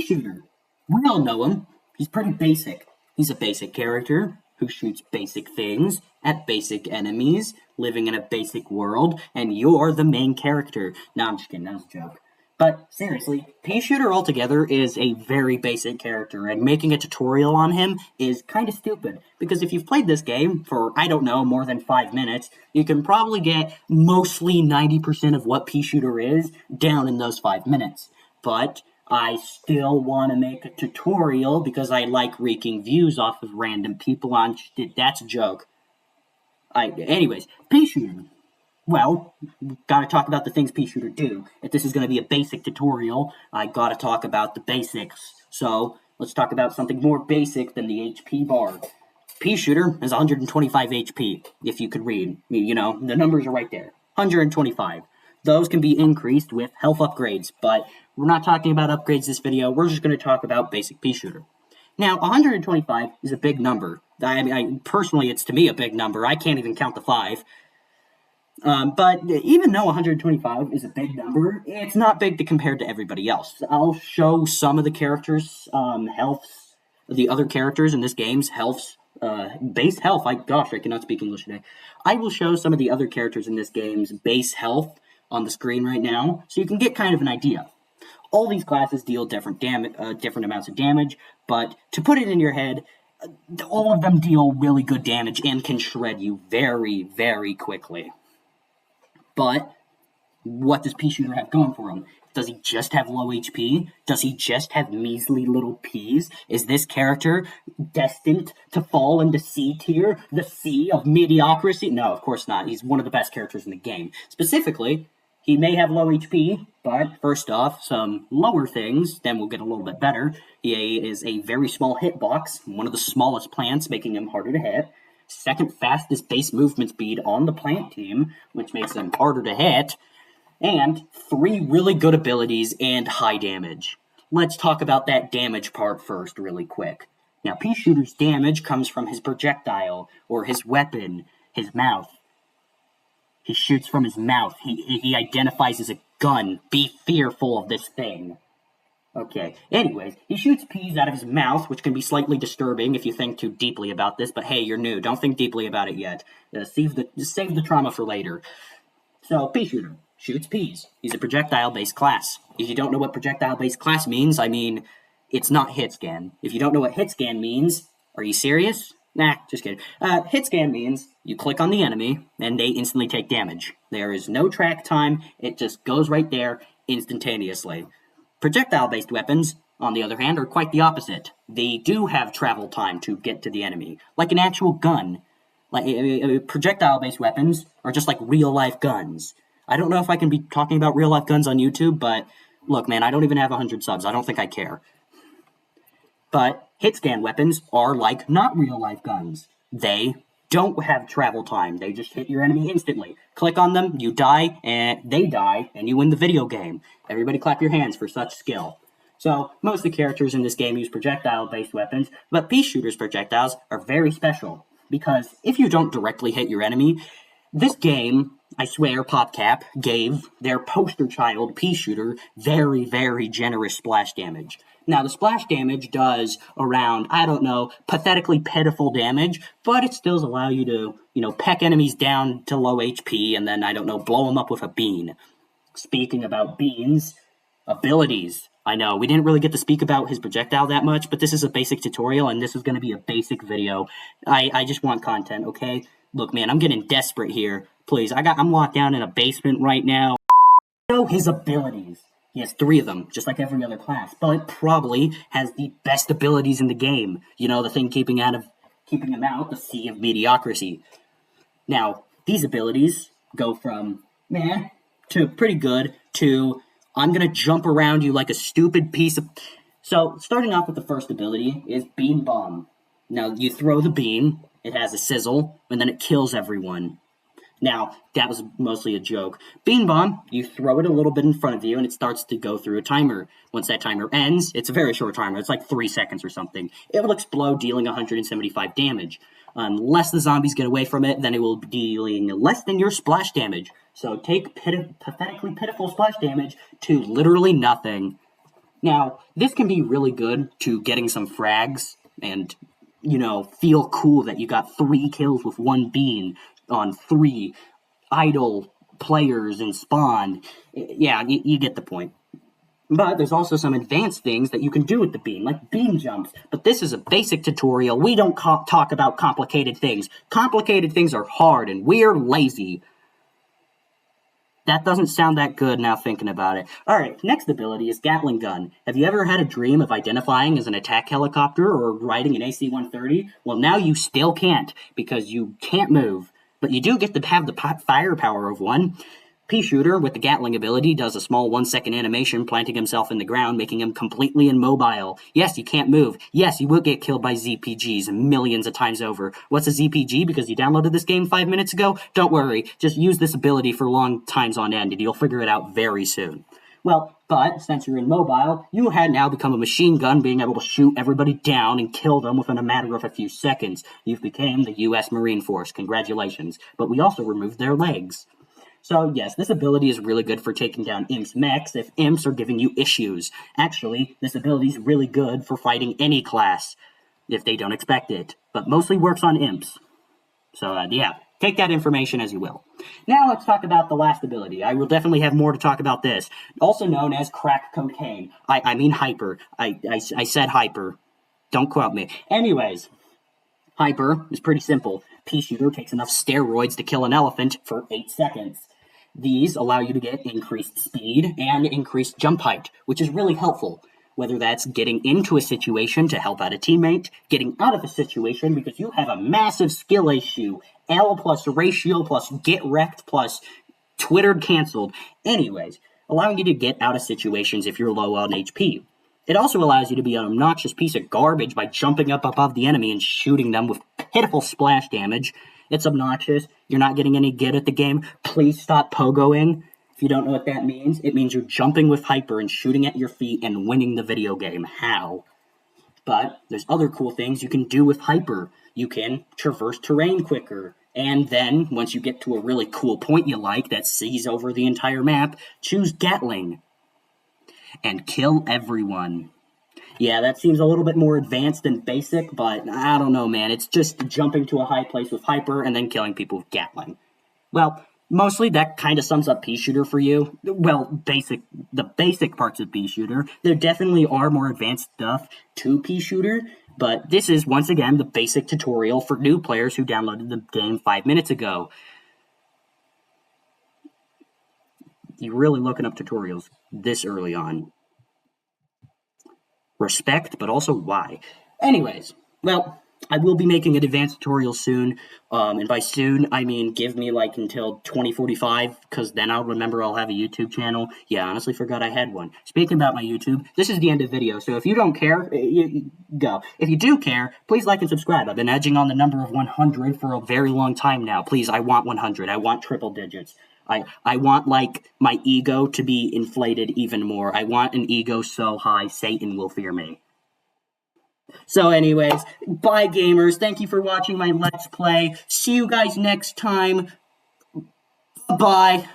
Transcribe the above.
Peashooter. We all know him. He's pretty basic. He's a basic character who shoots basic things at basic enemies, living in a basic world, and you're the main character. No, I'm just kidding, that was a joke. But seriously, Peashooter altogether is a very basic character, and making a tutorial on him is kind of stupid. Because if you've played this game for, I don't know, more than 5 minutes, you can probably get mostly 90% of what Peashooter is down in those 5 minutes. But I still want to make a tutorial because I like raking views off of random people on that's a joke. Anyways, Peashooter. Well, gotta talk about the things Peashooter do. If this is gonna be a basic tutorial, I gotta talk about the basics. So, let's talk about something more basic than the HP bar. Peashooter has 125 HP, if you could read. You know, the numbers are right there. 125. Those can be increased with health upgrades, but we're not talking about upgrades this video. We're just gonna talk about basic Peashooter. Now, 125 is a big number. Personally, it's to me a big number. I can't even count the 5. But even though 125 is a big number, it's not big compared to everybody else. I'll show some of the characters' healths, the other characters in this game's healths, base health. I cannot speak English today. I will show some of the other characters in this game's base health on the screen right now, so you can get kind of an idea. All these classes deal different amounts of damage, but to put it in your head, all of them deal really good damage and can shred you very, very quickly. But what does Peashooter have going for him? Does he just have low HP? Does he just have measly little P's? Is this character destined to fall into C tier, the sea of mediocrity? No, of course not. He's one of the best characters in the game. Specifically, he may have low HP, but first off, some lower things, then we'll get a little bit better. He is a very small hitbox, one of the smallest plants, making him harder to hit. Second fastest base movement speed on the plant team, which makes him harder to hit, and 3 really good abilities and high damage. Let's talk about that damage part first really quick. Now, Peashooter's damage comes from his projectile, or his weapon, his mouth. He shoots from his mouth. He identifies as a gun. Be fearful of this thing. Okay, anyways, he shoots peas out of his mouth, which can be slightly disturbing if you think too deeply about this, but hey, you're new, don't think deeply about it yet. Save the trauma for later. So, Peashooter shoots peas. He's a projectile-based class. If you don't know what projectile-based class means, I mean, it's not hit scan. If you don't know what hit scan means, are you serious? Nah, just kidding. Hit scan means you click on the enemy, and they instantly take damage. There is no track time, it just goes right there instantaneously. Projectile-based weapons, on the other hand, are quite the opposite. They do have travel time to get to the enemy, like an actual gun. Projectile-based weapons are just like real-life guns. I don't know if I can be talking about real-life guns on YouTube, but look, man, I don't even have 100 subs. I don't think I care. But hit-scan weapons are like not real-life guns. They don't have travel time. They just hit your enemy instantly. Click on them, you die, and they die, and you win the video game. Everybody clap your hands for such skill. So, most of the characters in this game use projectile-based weapons, but Peashooter's projectiles are very special, because if you don't directly hit your enemy, this game, I swear, PopCap gave their poster child, Peashooter, very, very generous splash damage. Now, the splash damage does around, I don't know, pathetically pitiful damage, but it still allows you to, peck enemies down to low HP and then, I don't know, blow them up with a bean. Speaking about beans, abilities. I know, we didn't really get to speak about his projectile that much, but this is a basic tutorial, and this is going to be a basic video. I just want content, okay? Look, man, I'm getting desperate here. Please, I'm locked down in a basement right now. Know his abilities. He has 3 of them, just like every other class, but probably has the best abilities in the game. You know, the thing keeping him out, the sea of mediocrity. Now, these abilities go from meh to pretty good to I'm gonna jump around you like a stupid piece of... So, starting off with the first ability is Bean Bomb. Now, you throw the bean, it has a sizzle, and then it kills everyone. Now, that was mostly a joke. Bean Bomb, you throw it a little bit in front of you, and it starts to go through a timer. Once that timer ends, it's a very short timer. It's like 3 seconds or something. It will explode, dealing 175 damage. Unless the zombies get away from it, then it will be dealing less than your splash damage. So take pathetically pitiful splash damage to literally nothing. Now, this can be really good to getting some frags and, feel cool that you got 3 kills with 1 bean on 3 idle players in Spawn. Yeah, you get the point. But there's also some advanced things that you can do with the beam, like beam jumps. But this is a basic tutorial. We don't talk about complicated things. Complicated things are hard, and we're lazy. That doesn't sound that good now thinking about it. Alright, next ability is Gatling Gun. Have you ever had a dream of identifying as an attack helicopter or riding an AC-130? Well, now you still can't, because you can't move. But you do get to have the firepower of one. Peashooter, with the Gatling ability, does a small 1-second animation, planting himself in the ground, making him completely immobile. Yes, you can't move. Yes, you will get killed by ZPGs millions of times over. What's a ZPG? Because you downloaded this game 5 minutes ago? Don't worry, just use this ability for long times on end, and you'll figure it out very soon. Well, but since you're immobile, you had now become a machine gun, being able to shoot everybody down and kill them within a matter of a few seconds. You've become the U.S. Marine Force. Congratulations. But we also removed their legs. So yes, this ability is really good for taking down imps mechs if imps are giving you issues. Actually, this ability is really good for fighting any class if they don't expect it, but mostly works on imps. So yeah, take that information as you will. Now let's talk about the last ability. I will definitely have more to talk about this. Also known as crack cocaine. I mean hyper. I said hyper. Don't quote me. Anyways, hyper is pretty simple. Peashooter takes enough steroids to kill an elephant for 8 seconds. These allow you to get increased speed and increased jump height, which is really helpful. Whether that's getting into a situation to help out a teammate, getting out of a situation because you have a massive skill issue, L plus ratio plus get wrecked plus Twittered canceled. Anyways, allowing you to get out of situations if you're low on HP. It also allows you to be an obnoxious piece of garbage by jumping up above the enemy and shooting them with pitiful splash damage. It's obnoxious. You're not getting any good at the game. Please stop pogoing. If you don't know what that means, it means you're jumping with hyper and shooting at your feet and winning the video game. How? But there's other cool things you can do with hyper. You can traverse terrain quicker. And then, once you get to a really cool point you like that sees over the entire map, choose Gatling. And kill everyone. Yeah, that seems a little bit more advanced than basic, but I don't know, man. It's just jumping to a high place with hyper and then killing people with Gatling. Well, mostly that kind of sums up peashooter for you. Well, the basic parts of peashooter. There definitely are more advanced stuff to peashooter, but this is, once again, the basic tutorial for new players who downloaded the game 5 minutes ago. You're really looking up tutorials this early on. Respect, but also why. Anyways, well, I will be making an advanced tutorial soon, and by soon, I mean give me like until 2045, because then I'll remember I'll have a YouTube channel. Yeah, I honestly forgot I had one. Speaking about my YouTube, this is the end of the video, so if you don't care, you go. If you do care, please like and subscribe. I've been edging on the number of 100 for a very long time now. Please, I want 100. I want triple digits. I want, like, my ego to be inflated even more. I want an ego so high, Satan will fear me. So anyways, bye gamers. Thank you for watching my Let's Play. See you guys next time. Bye.